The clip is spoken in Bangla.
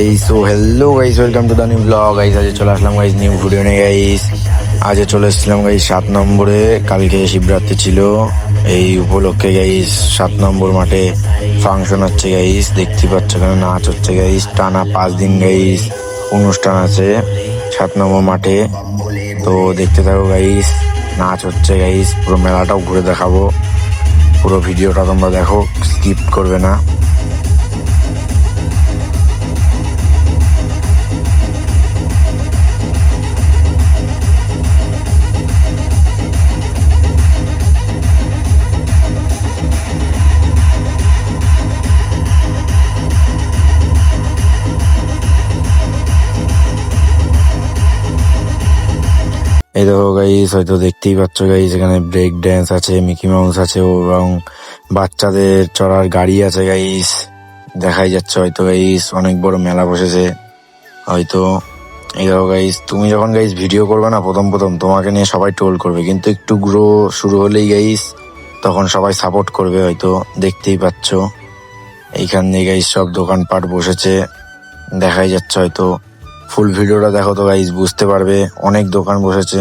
এই so hello guys, welcome to the new blog guys. আজ চলে আসলাম গাইস নিউ ভিডিও নিয়ে গাইস। আজ চলে এসেছিলাম গাইস 7 নম্বরে। কালকে শিবরাত্রি ছিল, এই উপলক্ষে গাইস 7 নম্বর মাঠে ফাংশন হচ্ছে গাইস। দেখতে পাচ্ছ এখানে নাচ হচ্ছে গাইস, টানা 5 দিন গাইস অনুষ্ঠান আছে 7 নম্বর মাঠে। তো দেখতে থাকো গাইস, নাচ হচ্ছে গাইস, পুরো মেলাটাও ঘুরে দেখাবো। পুরো ভিডিওটা তোমরা দেখো, স্কিপ করবে না। এই দেখো গাইস, হয়তো দেখতেই পাচ্ছ গাইস, এখানে ব্রেক ড্যান্স আছে, মিকি মাউস আছে এবং বাচ্চাদের চড়ার গাড়ি আছে গাইস। দেখাই যাচ্ছে হয়তো গাইস, অনেক বড় মেলা বসেছে হয়তো। এই দেখো গাইস, তুমি যখন গাইস ভিডিও করবে না প্রথম প্রথম, তোমাকে নিয়ে সবাই ট্রোল করবে, কিন্তু একটু গ্রো শুরু হলেই গাইস তখন সবাই সাপোর্ট করবে হয়তো। দেখতেই পাচ্ছ এইখান দিয়ে গাইস সব দোকানপাট বসেছে, দেখাই যাচ্ছে হয়তো। ফুল ভিডিওটা দেখো তো গাইস, বুঝতে পারবে, অনেক দোকান বসেছে।